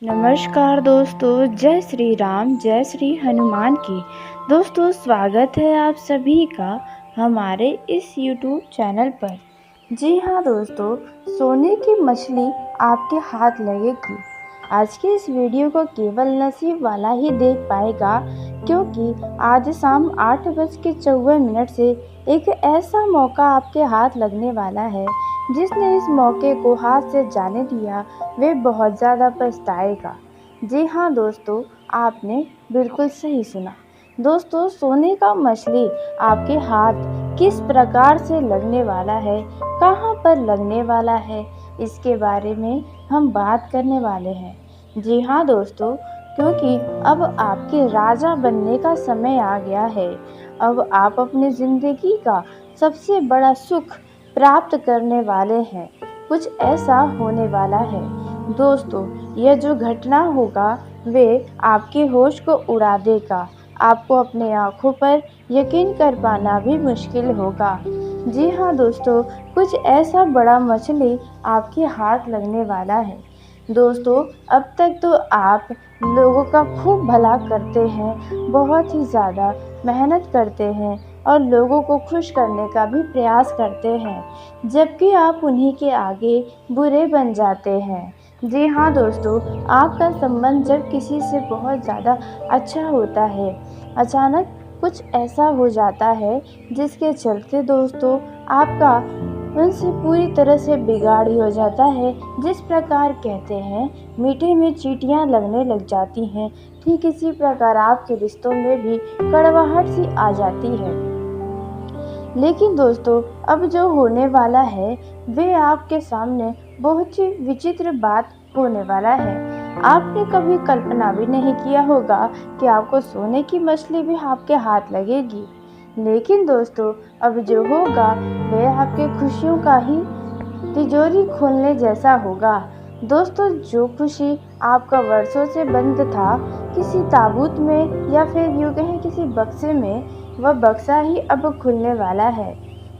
नमस्कार दोस्तों, जय श्री राम, जय श्री हनुमान की। दोस्तों, स्वागत है आप सभी का हमारे इस YouTube चैनल पर। जी हाँ दोस्तों, सोने की मछली आपके हाथ लगेगी। आज की इस वीडियो को केवल नसीब वाला ही देख पाएगा, क्योंकि आज शाम 8:54 से एक ऐसा मौका आपके हाथ लगने वाला है, जिसने इस मौके को हाथ से जाने दिया वे बहुत ज़्यादा पछताएगा। जी हाँ दोस्तों, आपने बिल्कुल सही सुना। दोस्तों, सोने का मछली आपके हाथ किस प्रकार से लगने वाला है, कहाँ पर लगने वाला है, इसके बारे में हम बात करने वाले हैं। जी हाँ दोस्तों, क्योंकि अब आपके राजा बनने का समय आ गया है। अब आप अपनी ज़िंदगी का सबसे बड़ा सुख प्राप्त करने वाले हैं। कुछ ऐसा होने वाला है। दोस्तों, यह जो घटना होगा वे आपके होश को उड़ा देगा। आपको अपने आँखों पर यकीन कर पाना भी मुश्किल होगा। जी हाँ दोस्तों, कुछ ऐसा बड़ा मछली आपके हाथ लगने वाला है। दोस्तों, अब तक तो आप लोगों का खूब भला करते हैं, बहुत ही ज़्यादा मेहनत करते हैं और लोगों को खुश करने का भी प्रयास करते हैं, जबकि आप उन्हीं के आगे बुरे बन जाते हैं। जी हाँ दोस्तों, आपका संबंध जब किसी से बहुत ज़्यादा अच्छा होता है, अचानक कुछ ऐसा हो जाता है जिसके चलते दोस्तों आपका उनसे पूरी तरह से बिगाड़ ही हो जाता है। जिस प्रकार कहते हैं मीठे में चींटियाँ लगने लग जाती हैं, ठीक इसी प्रकार आपके रिश्तों में भी कड़वाहट सी आ जाती है। लेकिन दोस्तों, अब जो होने वाला है वे आपके सामने बहुत ही विचित्र बात होने वाला है। आपने कभी कल्पना भी नहीं किया होगा कि आपको सोने की मछली भी आपके हाथ लगेगी। लेकिन दोस्तों, अब जो होगा वह आपके खुशियों का ही तिजोरी खोलने जैसा होगा। दोस्तों, जो खुशी आपका वर्षों से बंद था किसी ताबूत में या फिर यूँ कहें किसी बक्से में, वह बक्सा ही अब खुलने वाला है।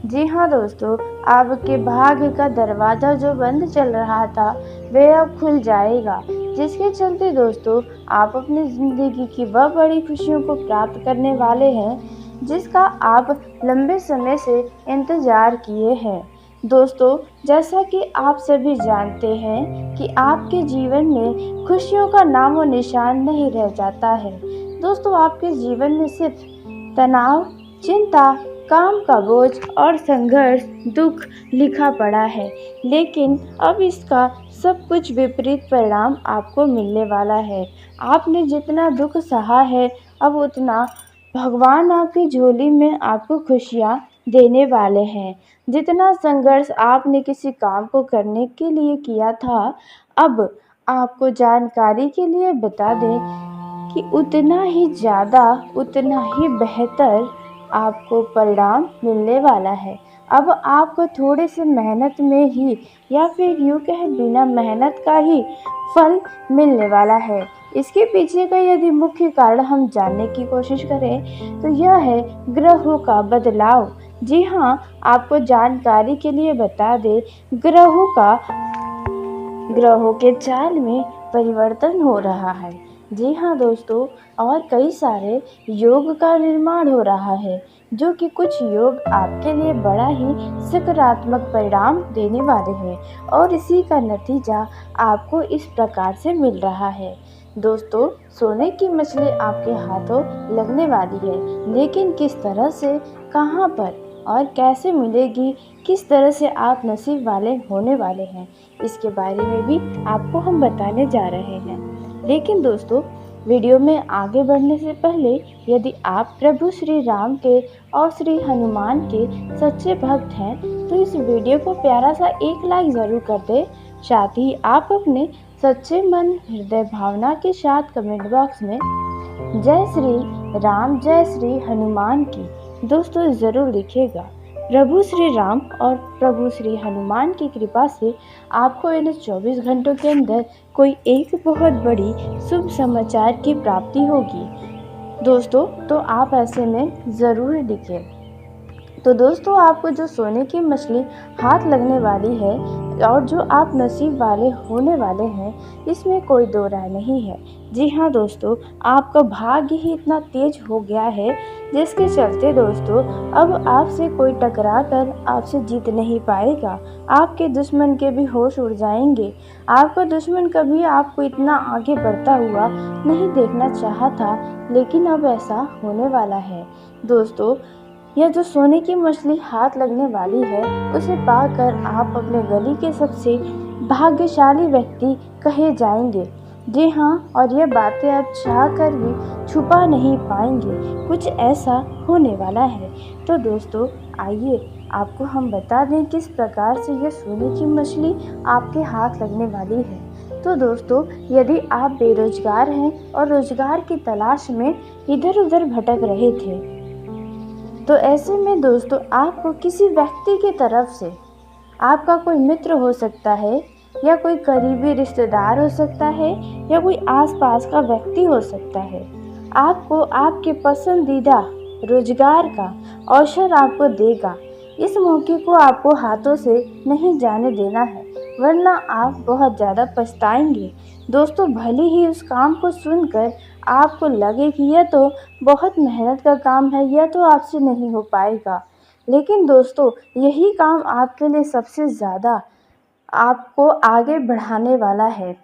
जी हाँ दोस्तों, आपके भाग्य का दरवाज़ा जो बंद चल रहा था वह अब खुल जाएगा, जिसके चलते दोस्तों आप अपनी ज़िंदगी की वह बड़ी खुशियों को प्राप्त करने वाले हैं जिसका आप लंबे समय से इंतज़ार किए हैं। दोस्तों, जैसा कि आप सभी जानते हैं कि आपके जीवन में खुशियों का नामो निशान नहीं रह जाता है। दोस्तों, आपके जीवन में सिर्फ तनाव, चिंता, काम का बोझ और संघर्ष, दुख लिखा पड़ा है। लेकिन अब इसका सब कुछ विपरीत परिणाम आपको मिलने वाला है। आपने जितना दुख सहा है, अब उतना भगवान आपकी झोली में आपको खुशियाँ देने वाले हैं। जितना संघर्ष आपने किसी काम को करने के लिए किया था, अब आपको जानकारी के लिए बता दें कि उतना ही ज़्यादा, उतना ही बेहतर आपको परिणाम मिलने वाला है। अब आपको थोड़े से मेहनत में ही या फिर यूँ कहें बिना मेहनत का ही फल मिलने वाला है। इसके पीछे का यदि मुख्य कारण हम जानने की कोशिश करें तो यह है ग्रहों का बदलाव। जी हाँ, आपको जानकारी के लिए बता दें, ग्रहों के चाल में परिवर्तन हो रहा है। जी हाँ दोस्तों, और कई सारे योग का निर्माण हो रहा है, जो कि कुछ योग आपके लिए बड़ा ही सकारात्मक परिणाम देने वाले हैं और इसी का नतीजा आपको इस प्रकार से मिल रहा है। दोस्तों, सोने की मछली आपके हाथों लगने वाली है, लेकिन किस तरह से, कहाँ पर और कैसे मिलेगी, किस तरह से आप नसीब वाले होने वाले हैं, इसके बारे में भी आपको हम बताने जा रहे हैं। लेकिन दोस्तों, वीडियो में आगे बढ़ने से पहले यदि आप प्रभु श्री राम के और श्री हनुमान के सच्चे भक्त हैं तो इस वीडियो को प्यारा सा एक लाइक ज़रूर कर दें। साथ ही आप अपने सच्चे मन, हृदय भावना के साथ कमेंट बॉक्स में जय श्री राम, जय श्री हनुमान की दोस्तों ज़रूर लिखिएगा। प्रभु श्री राम और प्रभु श्री हनुमान की कृपा से आपको इन 24 घंटों के अंदर कोई एक बहुत बड़ी शुभ समाचार की प्राप्ति होगी दोस्तों, तो आप ऐसे में ज़रूर लिखें। तो दोस्तों, आपको जो सोने की मछली हाथ लगने वाली है और जो आप नसीब वाले होने वाले हैं, इसमें कोई दो राय नहीं है। जी हाँ दोस्तों, आपका भाग्य ही इतना तेज हो गया है, जिसके चलते दोस्तों अब आपसे कोई टकरा कर आपसे जीत नहीं पाएगा। आपके दुश्मन के भी होश उड़ जाएंगे। आपका दुश्मन कभी आपको इतना आगे बढ़ता हुआ नहीं देखना चाहा था, लेकिन अब ऐसा होने वाला है। दोस्तों, यह जो सोने की मछली हाथ लगने वाली है, उसे पाकर आप अपने गली के सबसे भाग्यशाली व्यक्ति कहे जाएंगे। जी हाँ, और ये बातें आप चाहकर भी छुपा नहीं पाएंगे। कुछ ऐसा होने वाला है। तो दोस्तों, आइए आपको हम बता दें किस प्रकार से यह सोने की मछली आपके हाथ लगने वाली है। तो दोस्तों, यदि आप बेरोजगार हैं और रोजगार की तलाश में इधर उधर भटक रहे थे, तो ऐसे में दोस्तों आपको किसी व्यक्ति की तरफ से, आपका कोई मित्र हो सकता है या कोई करीबी रिश्तेदार हो सकता है या कोई आसपास का व्यक्ति हो सकता है, आपको आपके पसंदीदा रोजगार का अवसर आपको देगा। इस मौके को आपको हाथों से नहीं जाने देना है, वरना आप बहुत ज़्यादा पछताएंगे। दोस्तों, भले ही उस काम को सुनकर आपको लगे कि यह तो बहुत मेहनत का काम है, यह तो आपसे नहीं हो पाएगा, लेकिन दोस्तों यही काम आपके लिए सबसे ज़्यादा आपको आगे बढ़ाने वाला है।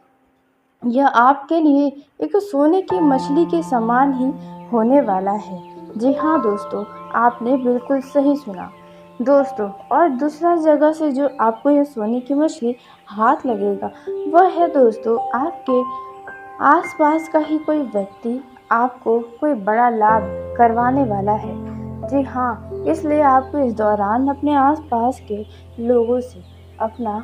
यह आपके लिए एक सोने की मछली के समान ही होने वाला है। जी हाँ दोस्तों, आपने बिल्कुल सही सुना। दोस्तों, और दूसरा जगह से जो आपको यह सोने की मछली हाथ लगेगा, वह है दोस्तों आपके आसपास का ही कोई व्यक्ति आपको कोई बड़ा लाभ करवाने वाला है। जी हाँ, इसलिए आपको इस दौरान अपने आसपास के लोगों से अपना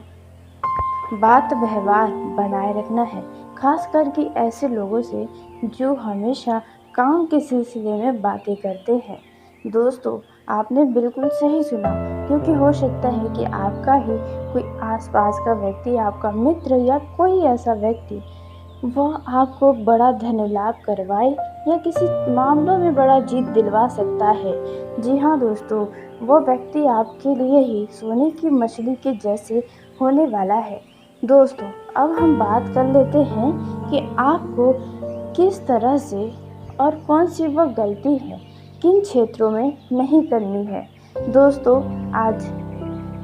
बात व्यवहार बनाए रखना है, खास करके ऐसे लोगों से जो हमेशा काम के सिलसिले में बातें करते हैं। दोस्तों, आपने बिल्कुल सही सुना, क्योंकि हो सकता है कि आपका ही कोई आसपास का व्यक्ति, आपका मित्र या कोई ऐसा व्यक्ति, वह आपको बड़ा धन लाभ करवाए या किसी मामलों में बड़ा जीत दिलवा सकता है। जी हाँ दोस्तों, वो व्यक्ति आपके लिए ही सोने की मछली के जैसे होने वाला है। दोस्तों, अब हम बात कर लेते हैं कि आपको किस तरह से और कौन सी वह गलती है, किन क्षेत्रों में नहीं करनी है। दोस्तों, आज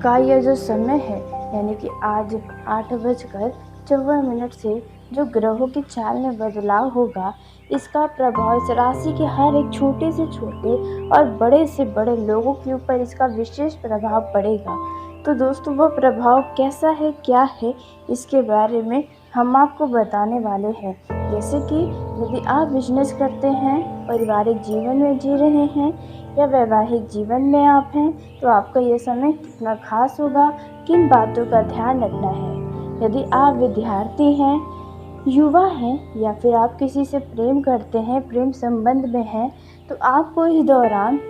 का यह जो समय है, यानी कि आज 8:54 से जो ग्रहों की चाल में बदलाव होगा, इसका प्रभाव इस राशि के हर एक छोटे से छोटे और बड़े से बड़े लोगों के ऊपर इसका विशेष प्रभाव पड़ेगा। तो दोस्तों, वह प्रभाव कैसा है, क्या है, इसके बारे में हम आपको बताने वाले हैं। जैसे कि यदि आप बिजनेस करते हैं, पारिवारिक जीवन में जी रहे हैं या वैवाहिक जीवन में आप हैं, तो आपका यह समय कितना खास होगा, किन बातों का ध्यान रखना है। यदि आप विद्यार्थी हैं, युवा हैं या फिर आप किसी से प्रेम करते हैं, प्रेम संबंध में हैं, तो आपको इस दौरान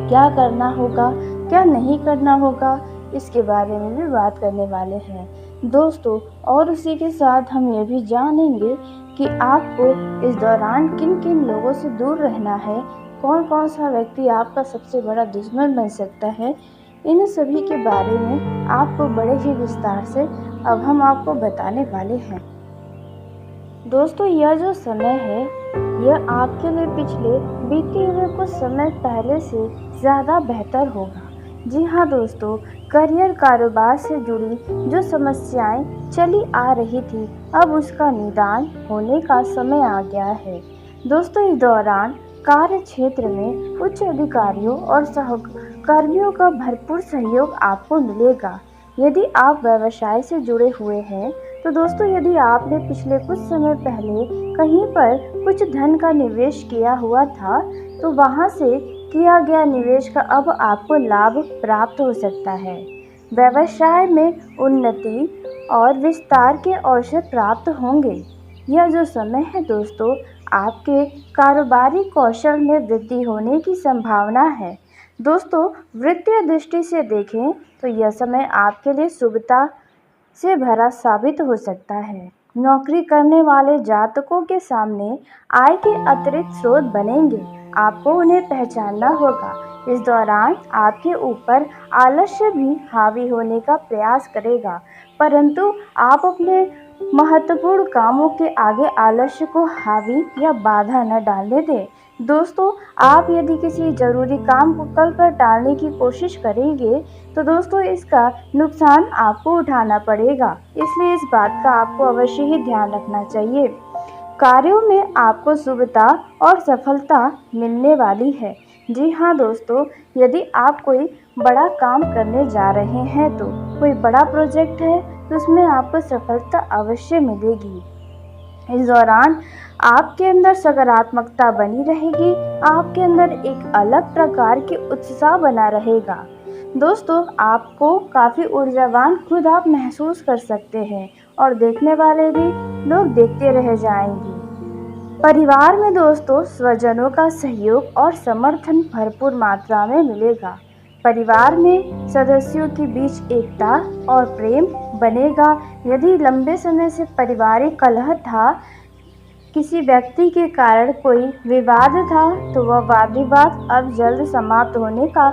क्या करना होगा, क्या नहीं करना होगा, इसके बारे में भी बात करने वाले हैं दोस्तों। और उसी के साथ हम ये भी जानेंगे कि आपको इस दौरान किन किन लोगों से दूर रहना है, कौन कौन सा व्यक्ति आपका सबसे बड़ा दुश्मन बन सकता है। इन सभी के बारे में आपको बड़े ही विस्तार से अब हम आपको बताने वाले हैं। दोस्तों, यह जो समय है, यह आपके लिए पिछले बीते हुए कुछ समय पहले से ज़्यादा बेहतर होगा। जी हाँ दोस्तों, करियर कारोबार से जुड़ी जो समस्याएं चली आ रही थी, अब उसका निदान होने का समय आ गया है। दोस्तों, इस दौरान कार्य क्षेत्र में उच्च अधिकारियों और सहकर्मियों का भरपूर सहयोग आपको मिलेगा। यदि आप व्यवसाय से जुड़े हुए हैं, तो दोस्तों यदि आपने पिछले कुछ समय पहले कहीं पर कुछ धन का निवेश किया हुआ था, तो वहां से किया गया निवेश का अब आपको लाभ प्राप्त हो सकता है। व्यवसाय में उन्नति और विस्तार के अवसर प्राप्त होंगे। यह जो समय है दोस्तों, आपके कारोबारी कौशल में वृद्धि होने की संभावना है। दोस्तों, वित्तीय दृष्टि से देखें तो यह समय आपके लिए शुभता से भरा साबित हो सकता है। नौकरी करने वाले जातकों के सामने आय के अतिरिक्त स्रोत बनेंगे। आपको उन्हें पहचानना होगा। इस दौरान आपके ऊपर आलस्य भी हावी होने का प्रयास करेगा, परंतु आप अपने महत्वपूर्ण कामों के आगे आलस्य को हावी या बाधा न डालने दें। दोस्तों, आप यदि किसी ज़रूरी काम को कल पर टालने की कोशिश करेंगे तो दोस्तों इसका नुकसान आपको उठाना पड़ेगा, इसलिए इस बात का आपको अवश्य ही ध्यान रखना चाहिए। कार्यों में आपको शुभता और सफलता मिलने वाली है। जी हाँ दोस्तों, यदि आप कोई बड़ा काम करने जा रहे हैं तो कोई बड़ा प्रोजेक्ट है तो उसमें आपको सफलता अवश्य मिलेगी। इस दौरान आपके अंदर सकारात्मकता बनी रहेगी, आपके अंदर एक अलग प्रकार की उत्साह बना रहेगा। दोस्तों, आपको काफ़ी ऊर्जावान खुद आप महसूस कर सकते हैं और देखने वाले भी लोग देखते रह जाएंगे। परिवार में दोस्तों स्वजनों का सहयोग और समर्थन भरपूर मात्रा में मिलेगा। परिवार में सदस्यों के बीच एकता और प्रेम बनेगा। यदि लंबे समय से पारिवारिक कलह था, किसी व्यक्ति के कारण कोई विवाद था, तो वह वाद विवाद अब जल्द समाप्त होने का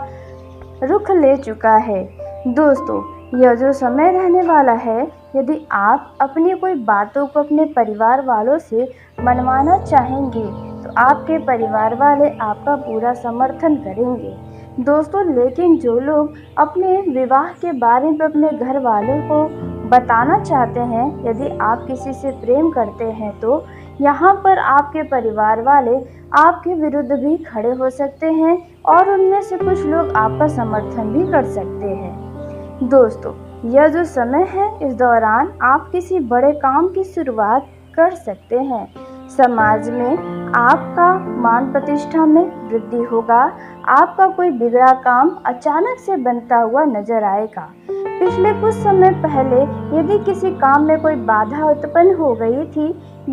रुख ले चुका है। दोस्तों, यह जो समय रहने वाला है, यदि आप अपनी कोई बातों को अपने परिवार वालों से मनवाना चाहेंगे तो आपके परिवार वाले आपका पूरा समर्थन करेंगे। दोस्तों, लेकिन जो लोग अपने विवाह के बारे में अपने घर वालों को बताना चाहते हैं, यदि आप किसी से प्रेम करते हैं तो यहाँ पर आपके परिवार वाले आपके विरुद्ध भी खड़े हो सकते हैं और उनमें से कुछ लोग आपका समर्थन भी कर सकते हैं। दोस्तों, यह जो समय है, इस दौरान आप किसी बड़े काम की शुरुआत कर सकते हैं। समाज में आपका मान प्रतिष्ठा में वृद्धि होगा। आपका कोई बिगड़ा काम अचानक से बनता हुआ नजर आएगा। पिछले कुछ समय पहले यदि किसी काम में कोई बाधा उत्पन्न हो गई थी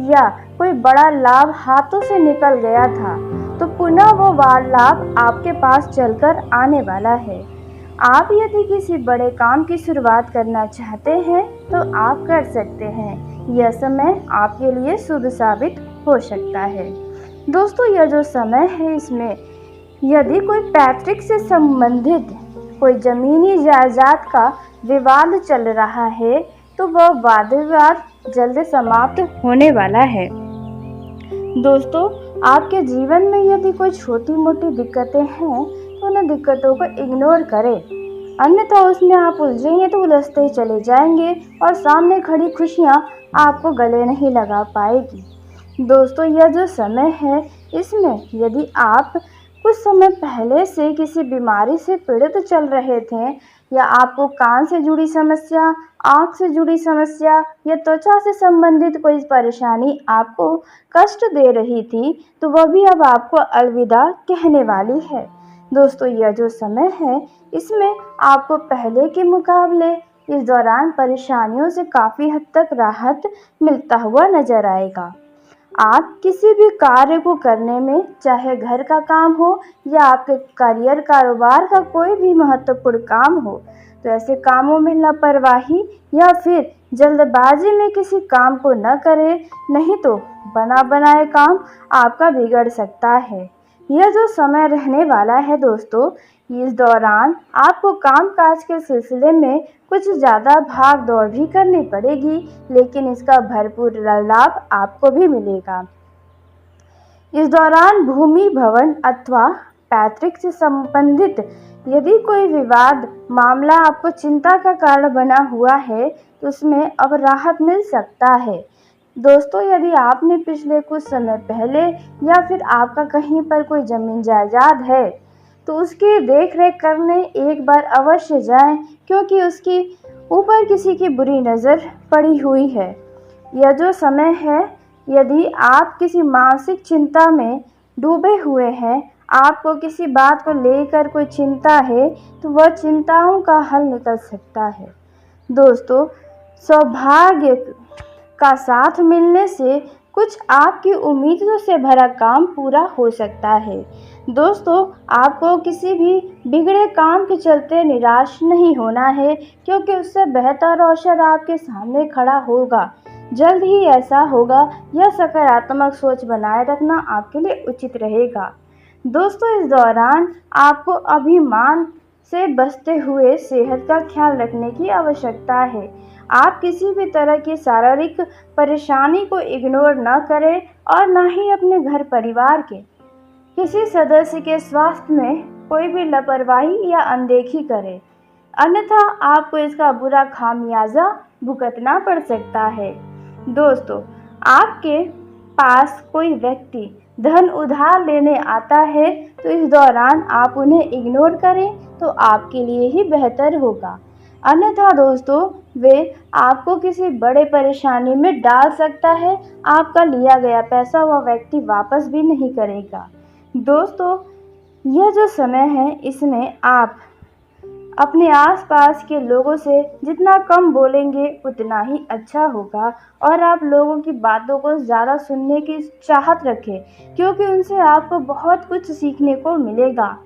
या कोई बड़ा लाभ हाथों से निकल गया था, तो पुनः वो लाभ आपके पास चलकर आने वाला है। आप यदि किसी बड़े काम की शुरुआत करना चाहते हैं तो आप कर सकते हैं। यह समय आपके लिए शुभ साबित हो सकता है। दोस्तों, यह जो समय है, इसमें यदि कोई पैतृक से संबंधित कोई जमीनी जायदाद का विवाद चल रहा है तो वह वाद विवाद जल्द समाप्त होने वाला है। दोस्तों, आपके जीवन में यदि कोई छोटी मोटी दिक्कतें हैं तो उन दिक्कतों को इग्नोर करें, अन्यथा उसमें आप उलझेंगे तो उलझते ही चले जाएंगे और सामने खड़ी खुशियां आपको गले नहीं लगा पाएगी। दोस्तों, यह जो समय है, इसमें यदि आप कुछ समय पहले से किसी बीमारी से पीड़ित चल रहे थे या आपको कान से जुड़ी समस्या, आँख से जुड़ी समस्या या त्वचा से संबंधित कोई परेशानी आपको कष्ट दे रही थी, तो वह भी अब आपको अलविदा कहने वाली है। दोस्तों, यह जो समय है, इसमें आपको पहले के मुकाबले इस दौरान परेशानियों से काफ़ी हद तक राहत मिलता हुआ नजर आएगा। आप किसी भी कार्य को करने में, चाहे घर का काम हो या आपके करियर कारोबार का कोई भी महत्वपूर्ण काम हो, तो ऐसे कामों में लापरवाही या फिर जल्दबाजी में किसी काम को न करें, नहीं तो बना बनाए काम आपका बिगड़ सकता है। यह जो समय रहने वाला है दोस्तों, इस दौरान आपको कामकाज के सिलसिले में कुछ ज़्यादा भाग दौड़ भी करनी पड़ेगी, लेकिन इसका भरपूर लाभ आपको भी मिलेगा। इस दौरान भूमि, भवन अथवा पैतृक से संबंधित यदि कोई विवाद मामला आपको चिंता का कारण बना हुआ है तो उसमें अब राहत मिल सकता है। दोस्तों, यदि आपने पिछले कुछ समय पहले या फिर आपका कहीं पर कोई ज़मीन जायदाद है तो उसकी देख रेख करने एक बार अवश्य जाएं, क्योंकि उसकी ऊपर किसी की बुरी नज़र पड़ी हुई है। यह जो समय है, यदि आप किसी मानसिक चिंता में डूबे हुए हैं, आपको किसी बात को लेकर कोई चिंता है, तो वह चिंताओं का हल निकल सकता है। दोस्तों, सौभाग्य का साथ मिलने से कुछ आपकी उम्मीदों से भरा काम पूरा हो सकता है। दोस्तों, आपको किसी भी बिगड़े काम के चलते निराश नहीं होना है, क्योंकि उससे बेहतर अवसर आपके सामने खड़ा होगा। जल्द ही ऐसा होगा। यह सकारात्मक सोच बनाए रखना आपके लिए उचित रहेगा। दोस्तों इस दौरान आपको अभिमान से बचते हुए सेहत का ख्याल रखने की आवश्यकता है। आप किसी भी तरह की शारीरिक परेशानी को इग्नोर न करें और न ही अपने घर परिवार के किसी सदस्य के स्वास्थ्य में कोई भी लापरवाही या अनदेखी करें, अन्यथा आपको इसका बुरा खामियाजा भुगतना पड़ सकता है। दोस्तों, आपके पास कोई व्यक्ति धन उधार लेने आता है तो इस दौरान आप उन्हें इग्नोर करें तो आपके लिए ही बेहतर होगा, अन्यथा दोस्तों वे आपको किसी बड़े परेशानी में डाल सकता है। आपका लिया गया पैसा वह व्यक्ति वापस भी नहीं करेगा। दोस्तों, यह जो समय है इसमें आप अपने आसपास के लोगों से जितना कम बोलेंगे उतना ही अच्छा होगा और आप लोगों की बातों को ज़्यादा सुनने की चाहत रखें, क्योंकि उनसे आपको बहुत कुछ सीखने को मिलेगा।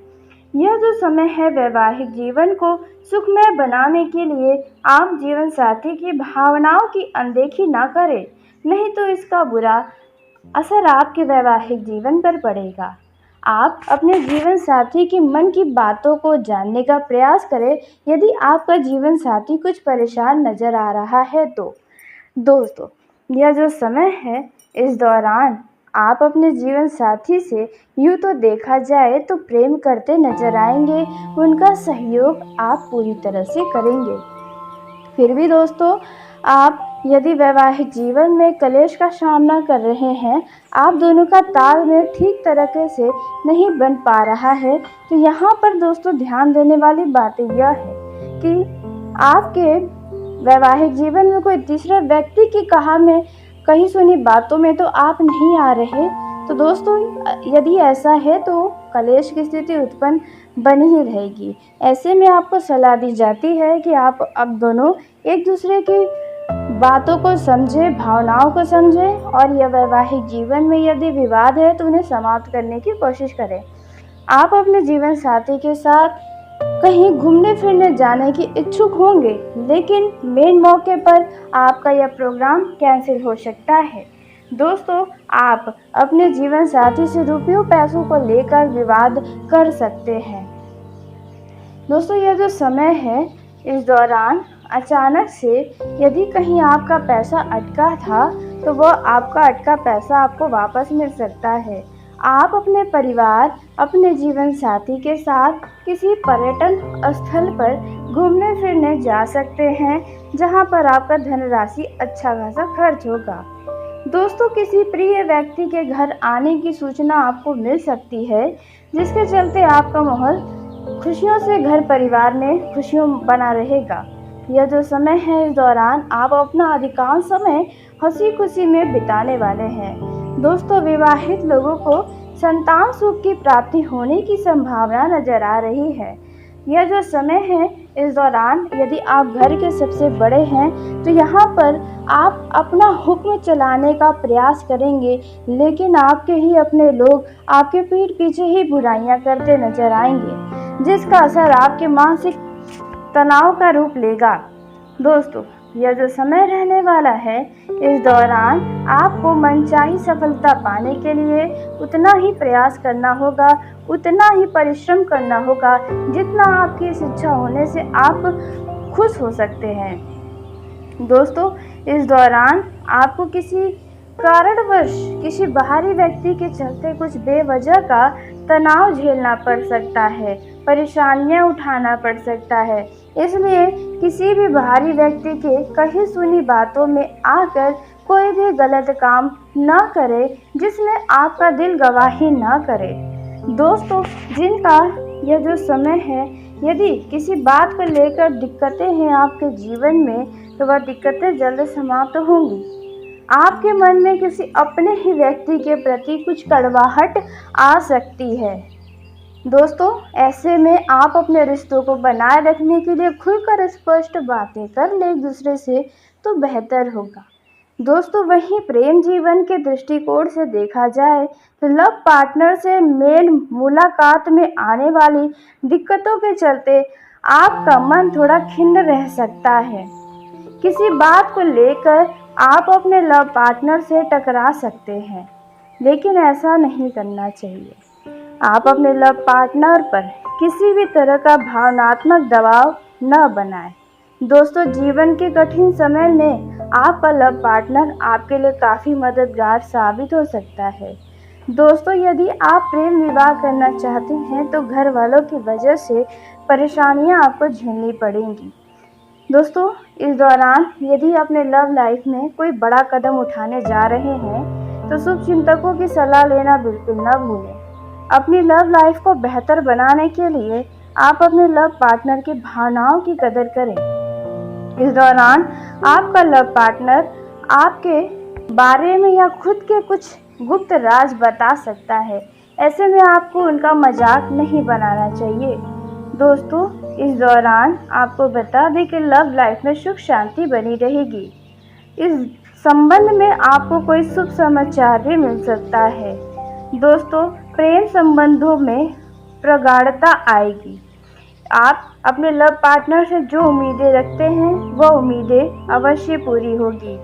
यह जो समय है वैवाहिक जीवन को सुखमय बनाने के लिए आप जीवन साथी की भावनाओं की अनदेखी ना करें, नहीं तो इसका बुरा असर आपके वैवाहिक जीवन पर पड़ेगा। आप अपने जीवन साथी के मन की बातों को जानने का प्रयास करें यदि आपका जीवन साथी कुछ परेशान नज़र आ रहा है तो। दोस्तों, यह जो समय है इस दौरान आप अपने जीवन साथी से यूँ तो देखा जाए तो प्रेम करते नजर आएंगे, उनका सहयोग आप पूरी तरह से करेंगे। फिर भी दोस्तों, आप यदि वैवाहिक जीवन में कलेश का सामना कर रहे हैं, आप दोनों का तालमेल ठीक तरीके से नहीं बन पा रहा है, तो यहाँ पर दोस्तों ध्यान देने वाली बात यह है कि आपके वैवाहिक जीवन में कोई तीसरे व्यक्ति की कही सुनी बातों में तो आप नहीं आ रहे। तो दोस्तों, यदि ऐसा है तो कलेश की स्थिति उत्पन्न बनी ही रहेगी। ऐसे में आपको सलाह दी जाती है कि आप अब दोनों एक दूसरे की बातों को समझें, भावनाओं को समझें और यह वैवाहिक जीवन में यदि विवाद है तो उन्हें समाप्त करने की कोशिश करें। आप अपने जीवन साथी के साथ कहीं घूमने फिरने जाने की इच्छुक होंगे, लेकिन मेन मौके पर आपका यह प्रोग्राम कैंसिल हो सकता है। दोस्तों, आप अपने जीवन साथी से रुपयों पैसों को लेकर विवाद कर सकते हैं। दोस्तों, यह जो समय है इस दौरान अचानक से यदि कहीं आपका पैसा अटका था तो वह आपका अटका पैसा आपको वापस मिल सकता है। आप अपने परिवार, अपने जीवन साथी के साथ किसी पर्यटन स्थल पर घूमने फिरने जा सकते हैं जहां पर आपका धनराशि अच्छा खासा खर्च होगा। दोस्तों, किसी प्रिय व्यक्ति के घर आने की सूचना आपको मिल सकती है, जिसके चलते आपका माहौल खुशियों से घर परिवार में खुशियों बना रहेगा। यह जो समय है इस दौरान आप अपना अधिकांश समय हंसी खुशी में बिताने वाले हैं। दोस्तों, विवाहित लोगों को संतान सुख की प्राप्ति होने की संभावना नजर आ रही है। यह जो समय है इस दौरान यदि आप घर के सबसे बड़े हैं तो यहाँ पर आप अपना हुक्म चलाने का प्रयास करेंगे, लेकिन आपके ही अपने लोग आपके पीठ पीछे ही बुराइयां करते नजर आएंगे, जिसका असर आपके मानसिक तनाव का रूप लेगा। दोस्तों, यह जो समय रहने वाला है इस दौरान आपको मनचाही सफलता पाने के लिए उतना ही प्रयास करना होगा, उतना ही परिश्रम करना होगा जितना आपकी इस इच्छा होने से आप खुश हो सकते हैं। दोस्तों, इस दौरान आपको किसी कारणवश किसी बाहरी व्यक्ति के चलते कुछ बेवजह का तनाव झेलना पड़ सकता है, परेशानियां उठाना पड़ सकता है। इसलिए किसी भी बाहरी व्यक्ति के कही सुनी बातों में आकर कोई भी गलत काम ना करे जिसमें आपका दिल गवाही ना करे। दोस्तों, जिनका यह जो समय है यदि किसी बात को लेकर दिक्कतें हैं आपके जीवन में तो वह दिक्कतें जल्द समाप्त होंगी। आपके मन में किसी अपने ही व्यक्ति के प्रति कुछ कड़वाहट आ सकती है। दोस्तों, ऐसे में आप अपने रिश्तों को बनाए रखने के लिए खुलकर स्पष्ट बातें कर लें एक दूसरे से तो बेहतर होगा। दोस्तों, वहीं प्रेम जीवन के दृष्टिकोण से देखा जाए तो लव पार्टनर से मेल मुलाकात में आने वाली दिक्कतों के चलते आपका मन थोड़ा खिन्न रह सकता है। किसी बात को लेकर आप अपने लव पार्टनर से टकरा सकते हैं, लेकिन ऐसा नहीं करना चाहिए। आप अपने लव पार्टनर पर किसी भी तरह का भावनात्मक दबाव न बनाएं। दोस्तों, जीवन के कठिन समय में आपका लव पार्टनर आपके लिए काफ़ी मददगार साबित हो सकता है। दोस्तों, यदि आप प्रेम विवाह करना चाहते हैं तो घर वालों की वजह से परेशानियां आपको झेलनी पड़ेंगी। दोस्तों, इस दौरान यदि अपने लव लाइफ में कोई बड़ा कदम उठाने जा रहे हैं तो शुभचिंतकों की सलाह लेना बिल्कुल न भूलें। अपनी लव लाइफ को बेहतर बनाने के लिए आप अपने लव पार्टनर की भावनाओं की कदर करें। इस दौरान आपका लव पार्टनर आपके बारे में या खुद के कुछ गुप्त राज बता सकता है। ऐसे में आपको उनका मजाक नहीं बनाना चाहिए। दोस्तों, इस दौरान आपको बता दें कि लव लाइफ में सुख शांति बनी रहेगी। इस संबंध में आपको कोई शुभ समाचार भी मिल सकता है। दोस्तों, प्रेम संबंधों में प्रगाढ़ता आएगी। आप अपने लव पार्टनर से जो उम्मीदें रखते हैं वह उम्मीदें अवश्य पूरी होगी।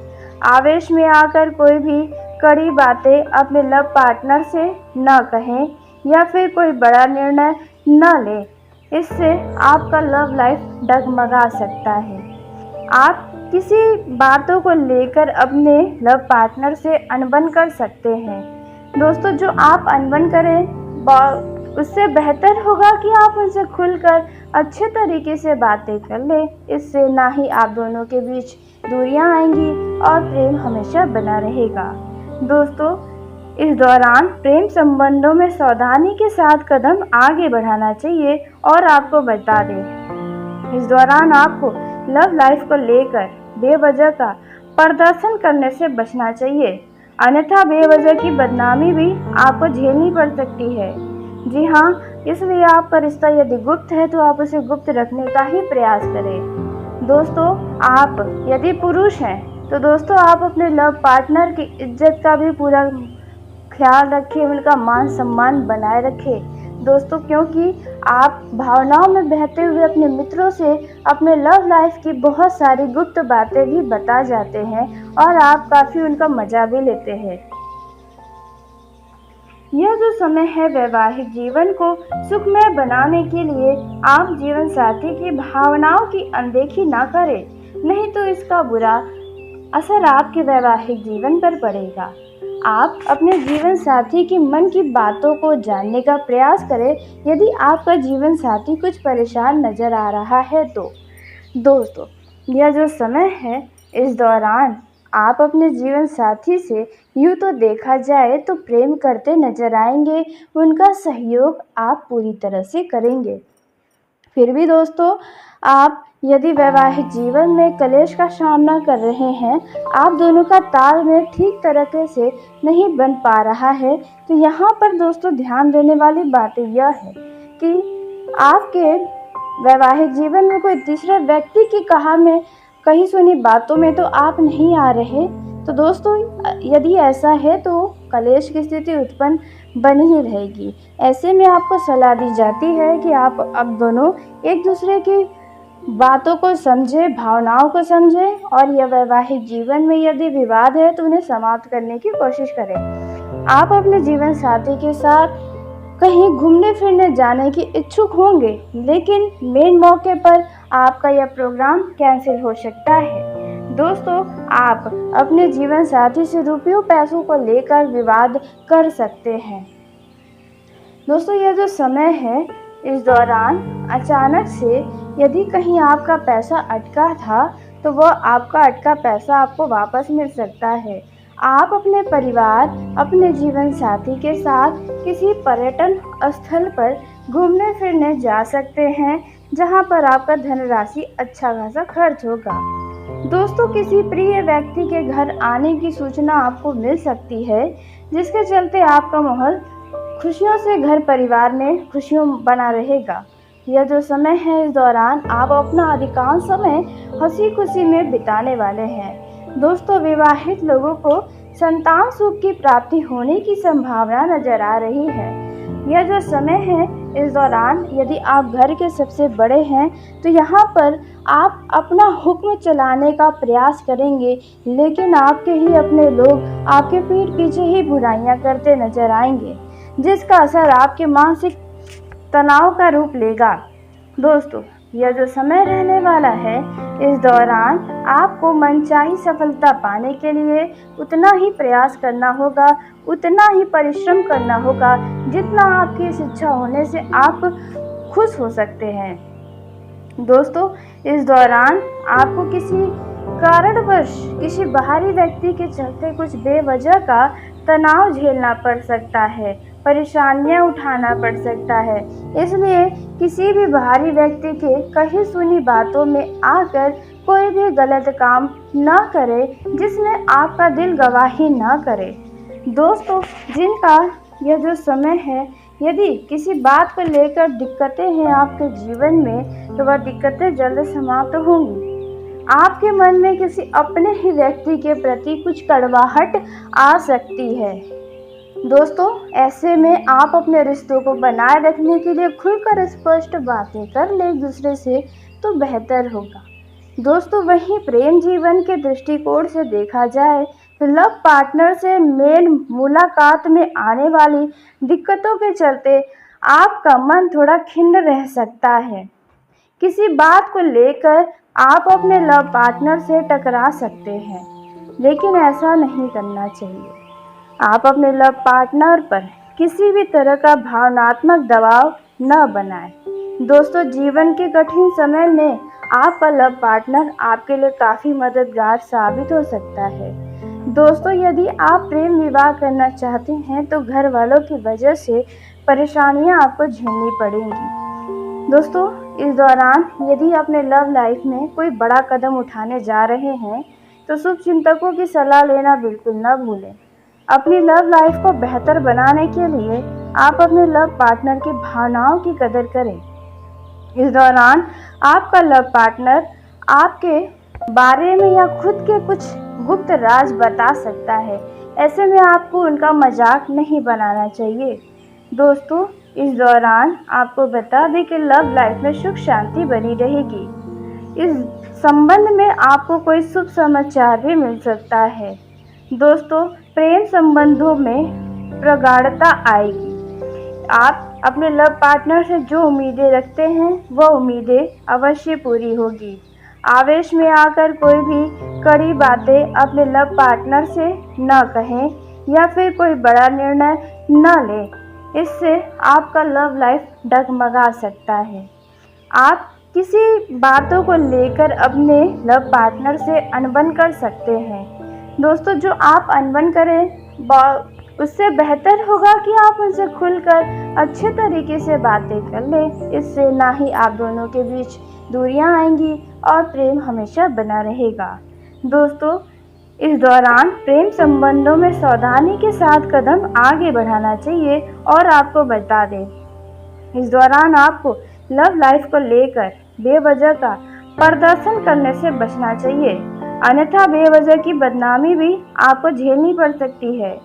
आवेश में आकर कोई भी कड़ी बातें अपने लव पार्टनर से न कहें या फिर कोई बड़ा निर्णय न लें। इससे आपका लव लाइफ डगमगा सकता है। आप किसी बातों को लेकर अपने लव पार्टनर से अनबन कर सकते हैं। दोस्तों, जो आप अनबन करें उससे बेहतर होगा कि आप उनसे खुलकर अच्छे तरीके से बातें कर लें। इससे ना ही आप दोनों के बीच दूरियां आएंगी और प्रेम हमेशा बना रहेगा। दोस्तों, इस दौरान प्रेम संबंधों में सावधानी के साथ कदम आगे बढ़ाना चाहिए। और आपको बता दें, इस दौरान आपको लव लाइफ को लेकर बेवजह का प्रदर्शन करने से बचना चाहिए, अन्यथा बेवजह की बदनामी भी आपको झेलनी पड़ सकती है। जी हाँ, इसलिए आपका रिश्ता यदि गुप्त है तो आप उसे गुप्त रखने का ही प्रयास करें। दोस्तों, आप यदि पुरुष हैं तो दोस्तों आप अपने लव पार्टनर की इज्जत का भी पूरा ख्याल रखें, उनका मान सम्मान बनाए रखें। दोस्तों, क्योंकि आप भावनाओं में बहते हुए अपने मित्रों से अपने लव लाइफ की बहुत सारी गुप्त बातें भी बता जाते हैं और आप काफ़ी उनका मजा भी लेते हैं। यह जो समय है वैवाहिक जीवन को सुखमय बनाने के लिए आप जीवन साथी की भावनाओं की अनदेखी ना करें, नहीं तो इसका बुरा असर आपके वैवाहिक जीवन पर पड़ेगा। आप अपने जीवन साथी के मन की बातों को जानने का प्रयास करें। यदि आपका जीवन साथी कुछ परेशान नजर आ रहा है तो दोस्तों, यह जो समय है इस दौरान आप अपने जीवन साथी से यूँ तो देखा जाए तो प्रेम करते नजर आएंगे, उनका सहयोग आप पूरी तरह से करेंगे। फिर भी दोस्तों, आप यदि वैवाहिक जीवन में कलेश का सामना कर रहे हैं, आप दोनों का तालमेल ठीक तरीके से नहीं बन पा रहा है, तो यहाँ पर दोस्तों ध्यान देने वाली बात यह है कि आपके वैवाहिक जीवन में कोई तीसरे व्यक्ति की कही सुनी बातों में तो आप नहीं आ रहे। तो दोस्तों, यदि ऐसा है तो कलेश की स्थिति उत्पन्न बनी ही रहेगी। ऐसे में आपको सलाह दी जाती है कि आप अब दोनों एक दूसरे की बातों को समझें, भावनाओं को समझें और यह वैवाहिक जीवन में यदि विवाद है तो उन्हें समाप्त करने की कोशिश करें। आप अपने जीवन साथी के साथ कहीं घूमने फिरने जाने की इच्छुक होंगे, लेकिन मेन मौके पर आपका यह प्रोग्राम कैंसिल हो सकता है। दोस्तों, आप अपने जीवन साथी से रुपयों पैसों को लेकर विवाद कर सकते हैं। दोस्तों, यह जो समय है इस दौरान अचानक से यदि कहीं आपका पैसा अटका था तो वह आपका अटका पैसा आपको वापस मिल सकता है। आप अपने परिवार, अपने जीवन साथी के साथ किसी पर्यटन स्थल पर घूमने फिरने जा सकते हैं, जहां पर आपका धनराशि अच्छा खासा खर्च होगा। दोस्तों, किसी प्रिय व्यक्ति के घर आने की सूचना आपको मिल सकती है, जिसके चलते आपका माहौल खुशियों से घर परिवार में खुशियों बना रहेगा। यह जो समय है इस दौरान आप अपना अधिकांश समय हंसी खुशी में बिताने वाले हैं। दोस्तों, विवाहित लोगों को संतान सुख की प्राप्ति होने की संभावना नजर आ रही है। यह जो समय है इस दौरान यदि आप घर के सबसे बड़े हैं तो यहाँ पर आप अपना हुक्म चलाने का प्रयास करेंगे, लेकिन आपके ही अपने लोग आपके पीठ पीछे ही बुराइयां करते नजर आएंगे। जिसका असर आपके मानसिक तनाव का रूप लेगा। दोस्तों, यह जो समय रहने वाला है, इस दौरान आपको मनचाही सफलता पाने के लिए उतना ही प्रयास करना होगा, उतना ही परिश्रम करना होगा जितना आपकी इस इच्छा होने से आप खुश हो सकते हैं। दोस्तों, इस दौरान आपको किसी कारणवश किसी बाहरी व्यक्ति के चलते कुछ बेवजह का तनाव झेलना पड़ सकता है, परेशानियां उठाना पड़ सकता है। इसलिए किसी भी बाहरी व्यक्ति के कही सुनी बातों में आकर कोई भी गलत काम ना करे जिसमें आपका दिल गवाही ना करे। दोस्तों, जिनका यह जो समय है, यदि किसी बात को लेकर दिक्कतें हैं आपके जीवन में, तो वह दिक्कतें जल्द समाप्त होंगी। आपके मन में किसी अपने ही व्यक्ति के प्रति कुछ कड़वाहट आ सकती है। दोस्तों, ऐसे में आप अपने रिश्तों को बनाए रखने के लिए खुलकर स्पष्ट बातें कर लें एक दूसरे से, तो बेहतर होगा। दोस्तों, वहीं प्रेम जीवन के दृष्टिकोण से देखा जाए तो लव पार्टनर से मेल मुलाकात में आने वाली दिक्कतों के चलते आपका मन थोड़ा खिन्न रह सकता है। किसी बात को लेकर आप अपने लव पार्टनर से टकरा सकते हैं, लेकिन ऐसा नहीं करना चाहिए। आप अपने लव पार्टनर पर किसी भी तरह का भावनात्मक दबाव न बनाएं। दोस्तों, जीवन के कठिन समय में आपका लव पार्टनर आपके लिए काफ़ी मददगार साबित हो सकता है। दोस्तों, यदि आप प्रेम विवाह करना चाहते हैं तो घर वालों की वजह से परेशानियां आपको झेलनी पड़ेंगी। दोस्तों, इस दौरान यदि अपने लव लाइफ में कोई बड़ा कदम उठाने जा रहे हैं तो शुभ चिंतकों की सलाह लेना बिल्कुल न भूलें। अपनी लव लाइफ को बेहतर बनाने के लिए आप अपने लव पार्टनर की भावनाओं की कदर करें। इस दौरान आपका लव पार्टनर आपके बारे में या खुद के कुछ गुप्त राज बता सकता है। ऐसे में आपको उनका मजाक नहीं बनाना चाहिए। दोस्तों, इस दौरान आपको बता दें कि लव लाइफ में सुख शांति बनी रहेगी। इस संबंध में आपको कोई शुभ समाचार भी मिल सकता है। दोस्तों, प्रेम संबंधों में प्रगाढ़ता आएगी। आप अपने लव पार्टनर से जो उम्मीदें रखते हैं वह उम्मीदें अवश्य पूरी होगी। आवेश में आकर कोई भी कड़ी बातें अपने लव पार्टनर से न कहें या फिर कोई बड़ा निर्णय न लें, इससे आपका लव लाइफ डगमगा सकता है। आप किसी बातों को लेकर अपने लव पार्टनर से अनबन कर सकते हैं। दोस्तों, जो आप अनबन करें उससे बेहतर होगा कि आप उनसे खुलकर अच्छे तरीके से बातें कर लें। इससे ना ही आप दोनों के बीच दूरियां आएंगी और प्रेम हमेशा बना रहेगा। दोस्तों, इस दौरान प्रेम संबंधों में सावधानी के साथ कदम आगे बढ़ाना चाहिए। और आपको बता दें, इस दौरान आपको लव लाइफ को लेकर बेवजह का प्रदर्शन करने से बचना चाहिए, अन्यथा बेवजह की बदनामी भी आपको झेलनी पड़ सकती है।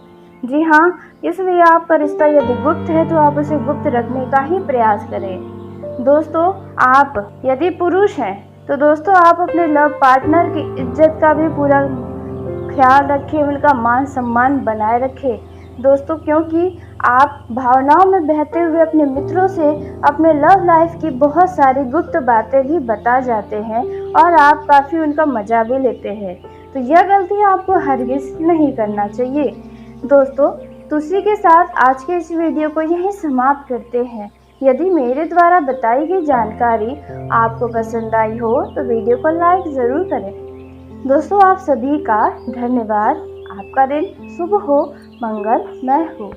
जी हाँ, इसलिए आपका रिश्ता यदि गुप्त है तो आप उसे गुप्त रखने का ही प्रयास करें। दोस्तों, आप यदि पुरुष हैं तो दोस्तों आप अपने लव पार्टनर की इज्जत का भी पूरा ख्याल रखें, उनका मान सम्मान बनाए रखें। दोस्तों, क्योंकि आप भावनाओं में बहते हुए अपने मित्रों से अपने लव लाइफ की बहुत सारी गुप्त बातें भी बता जाते हैं और आप काफ़ी उनका मजा भी लेते हैं। तो यह गलती आपको हरगिज़ नहीं करना चाहिए। दोस्तों, तो इसी के साथ आज के इस वीडियो को यहीं समाप्त करते हैं। यदि मेरे द्वारा बताई गई जानकारी आपको पसंद आई हो तो वीडियो को लाइक ज़रूर करें। दोस्तों, आप सभी का धन्यवाद। आपका दिन शुभ हो, मंगलमय हो।